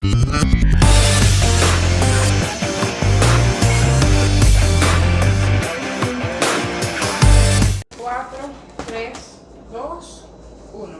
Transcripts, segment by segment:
Cuatro, tres, dos, uno.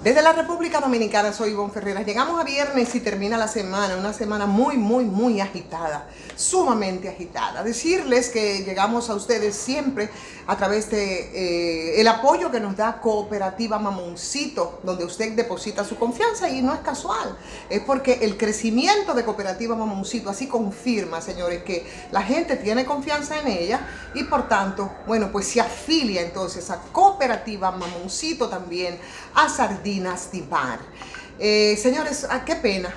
Desde la República Dominicana, soy Ivonne Ferreras. Llegamos a viernes y termina la semana, una semana muy agitada, sumamente agitada. Decirles que llegamos a ustedes siempre a través de el apoyo que nos da Cooperativa Mamoncito, donde usted deposita su confianza, y no es casual, es porque el crecimiento de Cooperativa Mamoncito así confirma, señores, que la gente tiene confianza en ella y por tanto, bueno, pues se afilia entonces a Cooperativa Mamoncito, también a Sardinas Divar. Señores, qué pena,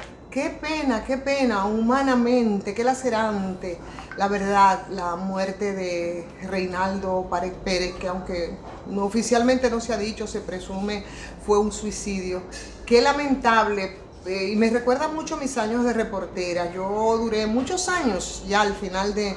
humanamente, qué lacerante, la verdad, la muerte de Reinaldo Pared Pérez, que aunque oficialmente no se ha dicho, se presume fue un suicidio. Qué lamentable, y me recuerda mucho mis años de reportera. Yo duré muchos años ya al final de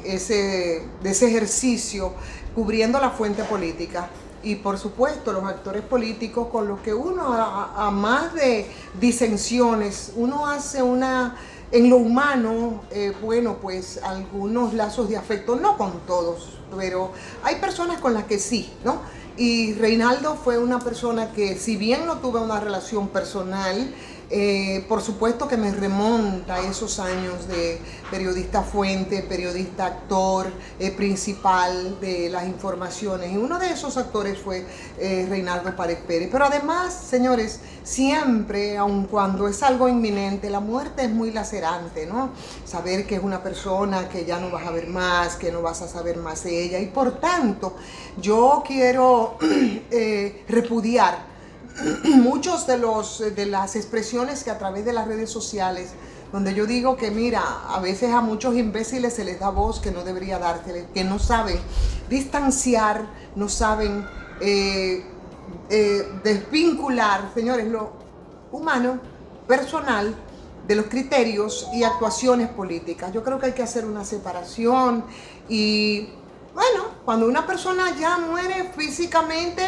ese ejercicio cubriendo la fuente política. Y por supuesto los actores políticos con los que uno, a más de disensiones, uno hace en lo humano, bueno, pues algunos lazos de afecto, no con todos, pero hay personas con las que sí, ¿no? Y Reinaldo fue una persona que, si bien no tuve una relación personal, por supuesto que me remonta a esos años de periodista fuente, periodista actor, principal de las informaciones. Y uno de esos actores fue Reinaldo Pared Pérez. Pero además, señores, siempre, aun cuando es algo inminente, la muerte es muy lacerante, ¿no? Saber que es una persona que ya no vas a ver más, que no vas a saber más de ella. Y por tanto, yo quiero repudiar muchos de las expresiones que a través de las redes sociales, donde yo digo que mira, a veces a muchos imbéciles se les da voz que no debería dárseles, que no saben distanciar, no saben desvincular, señores, lo humano, personal, de los criterios y actuaciones políticas. Yo creo que hay que hacer una separación y, bueno, cuando una persona ya muere físicamente,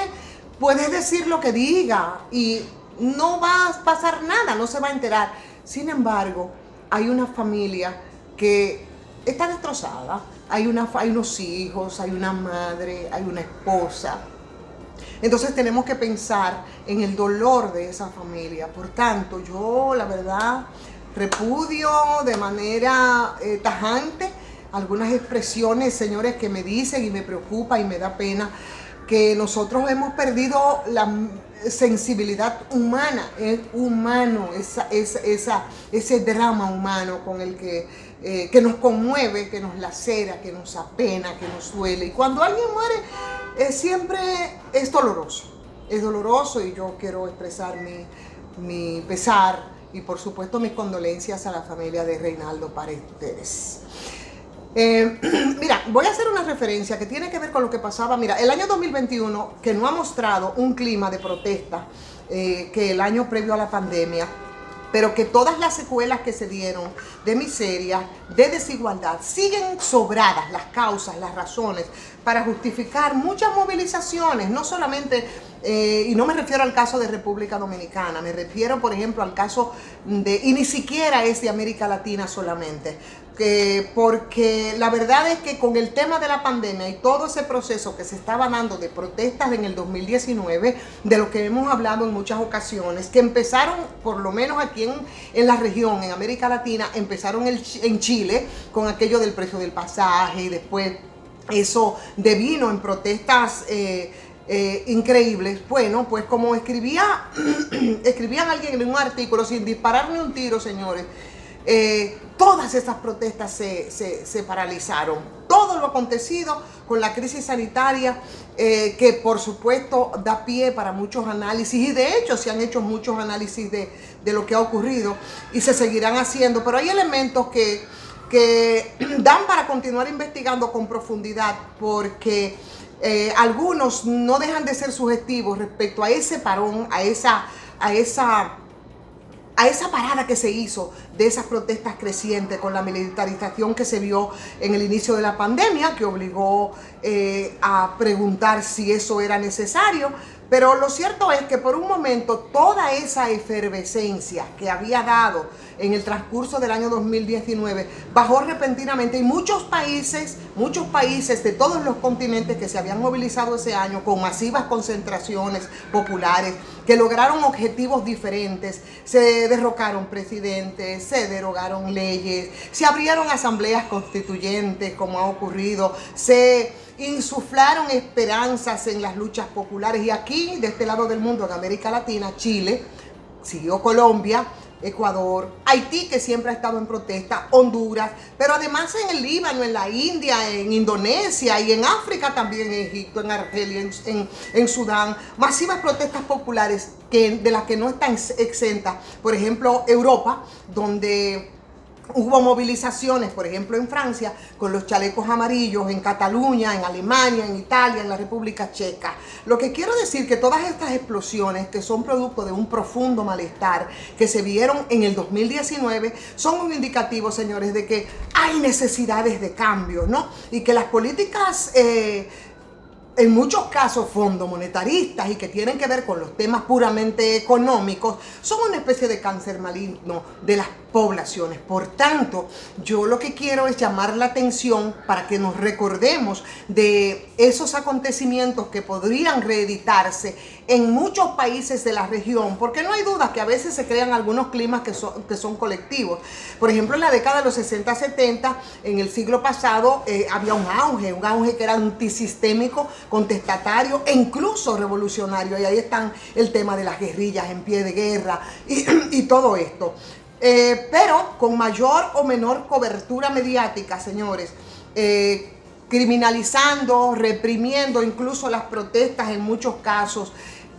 puedes decir lo que diga y no va a pasar nada, no se va a enterar. Sin embargo, hay una familia que está destrozada, hay unos hijos, hay una madre, hay una esposa. Entonces tenemos que pensar en el dolor de esa familia. Por tanto, yo la verdad repudio de manera tajante algunas expresiones, señores, que me dicen y me preocupa y me da pena, que nosotros hemos perdido la sensibilidad humana. Es humano ese drama humano con el que nos conmueve, que nos lacera, que nos apena, que nos duele. Y cuando alguien muere, siempre es doloroso, y yo quiero expresar mi pesar y por supuesto mis condolencias a la familia de Reinaldo Pared Pérez. Mira, voy a hacer una referencia que tiene que ver con lo que pasaba. Mira, el año 2021, que no ha mostrado un clima de protesta que el año previo a la pandemia, pero que todas las secuelas que se dieron de miseria, de desigualdad, siguen sobradas las causas, las razones para justificar muchas movilizaciones, no solamente, y no me refiero al caso de República Dominicana, me refiero, por ejemplo, al caso y ni siquiera es de América Latina solamente, porque la verdad es que con el tema de la pandemia y todo ese proceso que se estaba dando de protestas en el 2019, de lo que hemos hablado en muchas ocasiones, que empezaron, por lo menos aquí en la región, en América Latina, empezaron en Chile con aquello del precio del pasaje, y después eso devino en protestas increíbles. Bueno, pues como escribían alguien en un artículo, sin disparar ni un tiro, señores, todas esas protestas se paralizaron. Todo lo acontecido con la crisis sanitaria, que por supuesto da pie para muchos análisis, y de hecho se han hecho muchos análisis de lo que ha ocurrido y se seguirán haciendo, pero hay elementos que dan para continuar investigando con profundidad, porque algunos no dejan de ser sugestivos respecto a ese parón, a esa parada que se hizo de esas protestas crecientes, con la militarización que se vio en el inicio de la pandemia, que obligó a preguntar si eso era necesario. Pero lo cierto es que por un momento toda esa efervescencia que había dado en el transcurso del año 2019 bajó repentinamente y muchos países de todos los continentes que se habían movilizado ese año con masivas concentraciones populares que lograron objetivos diferentes, se derrocaron presidentes, se derogaron leyes, se abrieron asambleas constituyentes como ha ocurrido, se insuflaron esperanzas en las luchas populares y aquí, de este lado del mundo, en América Latina, Chile, siguió Colombia, Ecuador, Haití, que siempre ha estado en protesta, Honduras, pero además en el Líbano, en la India, en Indonesia y en África también, en Egipto, en Argelia, en Sudán, masivas protestas populares de las que no están exentas, por ejemplo, Europa, donde hubo movilizaciones, por ejemplo, en Francia, con los chalecos amarillos, en Cataluña, en Alemania, en Italia, en la República Checa. Lo que quiero decir que todas estas explosiones, que son producto de un profundo malestar que se vieron en el 2019, son un indicativo, señores, de que hay necesidades de cambio, ¿no? Y que las políticas en muchos casos fondomonetaristas y que tienen que ver con los temas puramente económicos, son una especie de cáncer maligno de las poblaciones. Por tanto, yo lo que quiero es llamar la atención para que nos recordemos de esos acontecimientos que podrían reeditarse en muchos países de la región, porque no hay duda que a veces se crean algunos climas que son colectivos. Por ejemplo, en la década de los 60-70, en el siglo pasado, había un auge que era antisistémico, contestatario e incluso revolucionario. Y ahí están el tema de las guerrillas en pie de guerra y todo esto. Pero con mayor o menor cobertura mediática, señores, criminalizando, reprimiendo incluso las protestas en muchos casos.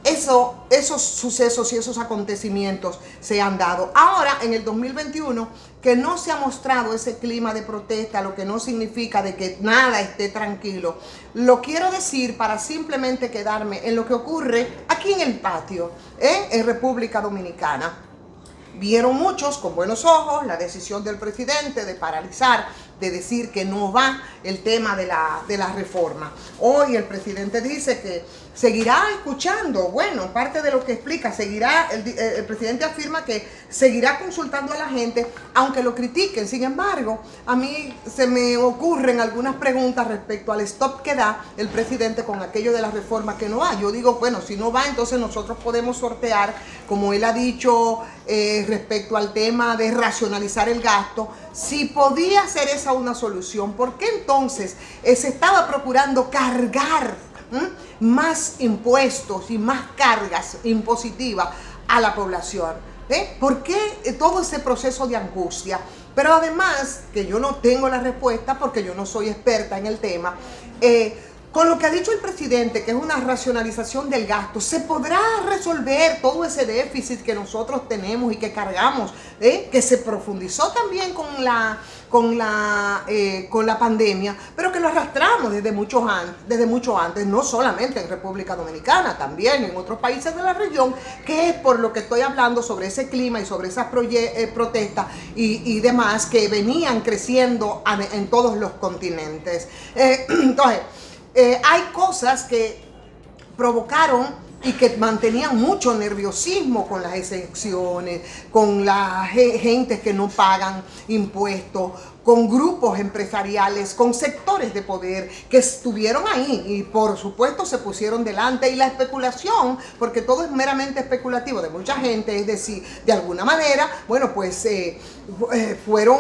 Esos sucesos y esos acontecimientos se han dado. Ahora, en el 2021, que no se ha mostrado ese clima de protesta, lo que no significa de que nada esté tranquilo. Lo quiero decir para simplemente quedarme en lo que ocurre aquí en el patio, en República Dominicana. Vieron muchos con buenos ojos la decisión del presidente de paralizar, de decir que no va el tema de la reforma. Hoy el presidente dice que seguirá escuchando, bueno, parte de lo que explica, el presidente afirma que seguirá consultando a la gente, aunque lo critiquen. Sin embargo, a mí se me ocurren algunas preguntas respecto al stop que da el presidente con aquello de la reforma que no va. Yo digo, bueno, si no va, entonces nosotros podemos sortear, como él ha dicho, respecto al tema de racionalizar el gasto. Si podía ser esa una solución, ¿por qué entonces se estaba procurando cargar más impuestos y más cargas impositivas a la población? ¿Por qué todo ese proceso de angustia? Pero además, que yo no tengo la respuesta porque yo no soy experta en el tema, con lo que ha dicho el presidente, que es una racionalización del gasto, ¿se podrá resolver todo ese déficit que nosotros tenemos y que cargamos, que se profundizó también con la pandemia, pero que lo arrastramos desde mucho antes, no solamente en República Dominicana, también en otros países de la región, que es por lo que estoy hablando sobre ese clima y sobre esas protestas y demás que venían creciendo en todos los continentes. Entonces, hay cosas que provocaron y que mantenían mucho nerviosismo con las exenciones, con la gente que no pagan impuestos, con grupos empresariales, con sectores de poder que estuvieron ahí y por supuesto se pusieron delante, y la especulación, porque todo es meramente especulativo de mucha gente, es decir, de alguna manera, bueno, pues fueron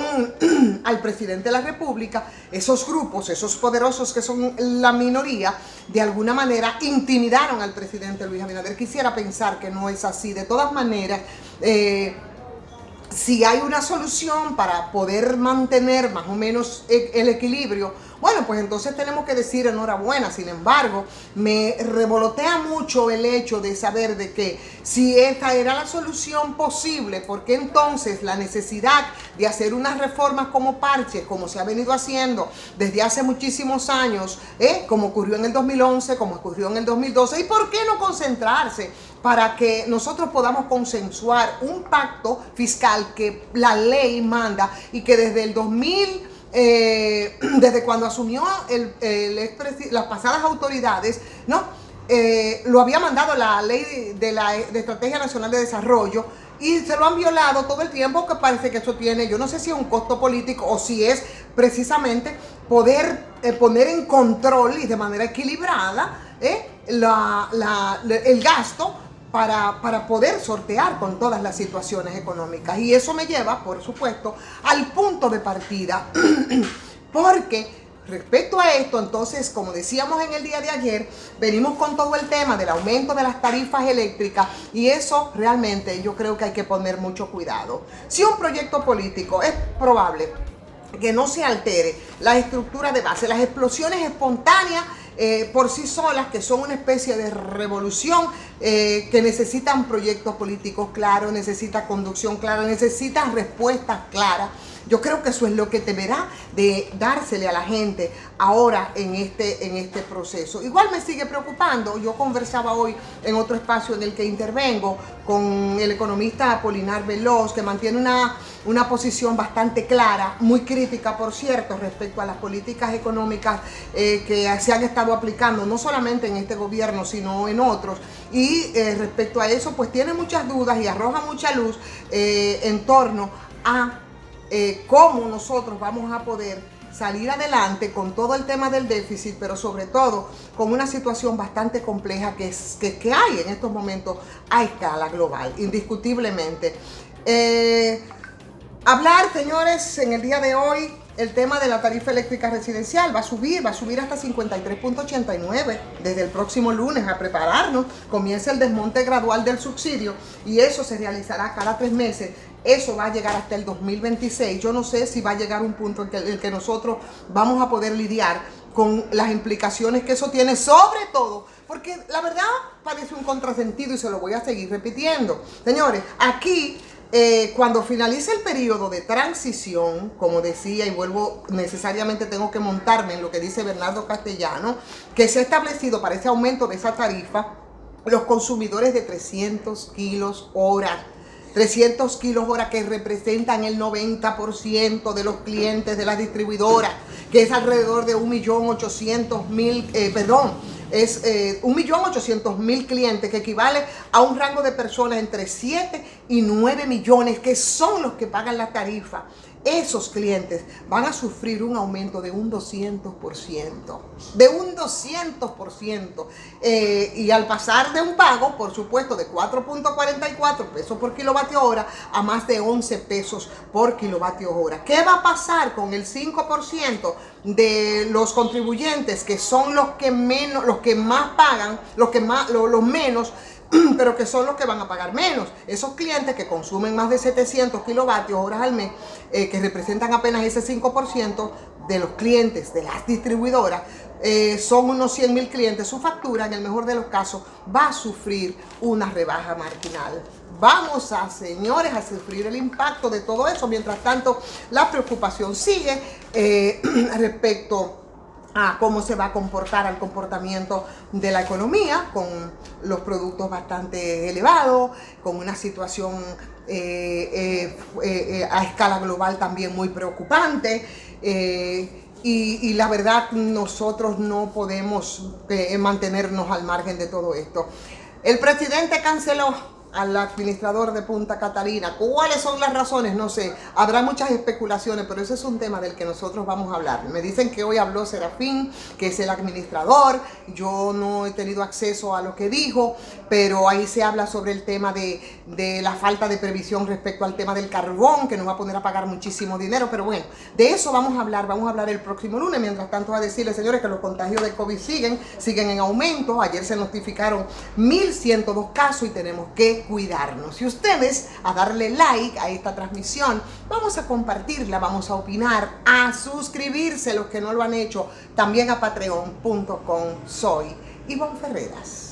al presidente de la República, esos grupos, esos poderosos que son la minoría, de alguna manera intimidaron al presidente Luis Abinader. Quisiera pensar que no es así. De todas maneras, si hay una solución para poder mantener más o menos el equilibrio, bueno, pues entonces tenemos que decir enhorabuena. Sin embargo, me revolotea mucho el hecho de saber de que si esta era la solución posible, ¿por qué entonces la necesidad de hacer unas reformas como parches, como se ha venido haciendo desde hace muchísimos años, como ocurrió en el 2011, como ocurrió en el 2012, y por qué no concentrarse para que nosotros podamos consensuar un pacto fiscal que la ley manda y que desde el 2000, desde cuando asumió las pasadas autoridades, ¿no? lo había mandado la ley de Estrategia Nacional de Desarrollo y se lo han violado todo el tiempo, que parece que eso tiene, yo no sé si es un costo político o si es precisamente poder poner en control y de manera equilibrada el gasto para poder sortear con todas las situaciones económicas. Y eso me lleva, por supuesto, al punto de partida, porque respecto a esto, entonces, como decíamos en el día de ayer, venimos con todo el tema del aumento de las tarifas eléctricas y eso realmente yo creo que hay que poner mucho cuidado. Si un proyecto político es probable que no se altere la estructura de base, las explosiones espontáneas por sí solas, que son una especie de revolución, que necesitan proyectos políticos claros, necesitan conducción clara, necesitan respuestas claras. Yo creo que eso es lo que deberá de dársele a la gente ahora en este proceso. Igual me sigue preocupando. Yo conversaba hoy en otro espacio en el que intervengo con el economista Apolinar Veloz, que mantiene una posición bastante clara, muy crítica, por cierto, respecto a las políticas económicas que se han estado aplicando, no solamente en este gobierno, sino en otros. Y respecto a eso, pues tiene muchas dudas y arroja mucha luz en torno a cómo nosotros vamos a poder salir adelante con todo el tema del déficit, pero sobre todo con una situación bastante compleja que hay en estos momentos a escala global, indiscutiblemente. Hablar, señores, en el día de hoy, el tema de la tarifa eléctrica residencial va a subir hasta 53.89 desde el próximo lunes. A prepararnos, comienza el desmonte gradual del subsidio y eso se realizará cada 3 meses. Eso va a llegar hasta el 2026. Yo no sé si va a llegar un punto en el que nosotros vamos a poder lidiar con las implicaciones que eso tiene, sobre todo porque la verdad parece un contrasentido y se lo voy a seguir repitiendo. Señores, aquí cuando finalice el periodo de transición, como decía, y vuelvo, necesariamente tengo que montarme en lo que dice Bernardo Castellano, que se ha establecido para ese aumento de esa tarifa, los consumidores de 300 kilos hora, 300 kilos hora, que representan el 90% de los clientes de las distribuidoras, que es alrededor de 1.800.000, es 1.800.000 clientes, que equivale a un rango de personas entre 7 y 9 millones, que son los que pagan la tarifa. Esos clientes van a sufrir un aumento de un 200%, de un 200%, y al pasar de un pago, por supuesto, de 4.44 pesos por kilovatio hora a más de 11 pesos por kilovatio hora. ¿Qué va a pasar con el 5% de los contribuyentes, que son los que menos, los que más pagan, los menos, pero que son los que van a pagar menos? Esos clientes que consumen más de 700 kilovatios horas al mes, que representan apenas ese 5% de los clientes de las distribuidoras, son unos 100.000 clientes. Su factura, en el mejor de los casos, va a sufrir una rebaja marginal. Vamos a, señores, a sufrir el impacto de todo eso. Mientras tanto, la preocupación sigue respecto a cómo se va a comportar el comportamiento de la economía, con los productos bastante elevados, con una situación a escala global también muy preocupante. Y la verdad, nosotros no podemos mantenernos al margen de todo esto. El presidente canceló al administrador de Punta Catalina. ¿Cuáles son las razones? No sé. Habrá muchas especulaciones, pero ese es un tema del que nosotros vamos a hablar. Me dicen que hoy habló Serafín, que es el administrador. Yo no he tenido acceso a lo que dijo, pero ahí se habla sobre el tema de la falta de previsión respecto al tema del carbón, que nos va a poner a pagar muchísimo dinero. Pero bueno, de eso vamos a hablar el próximo lunes. Mientras tanto, a decirles, señores, que los contagios de COVID siguen en aumento. Ayer se notificaron 1.102 casos y tenemos que cuidarnos. Y ustedes a darle like a esta transmisión, vamos a compartirla, vamos a opinar, a suscribirse los que no lo han hecho, también a patreon.com. Soy Ivonne Ferreras.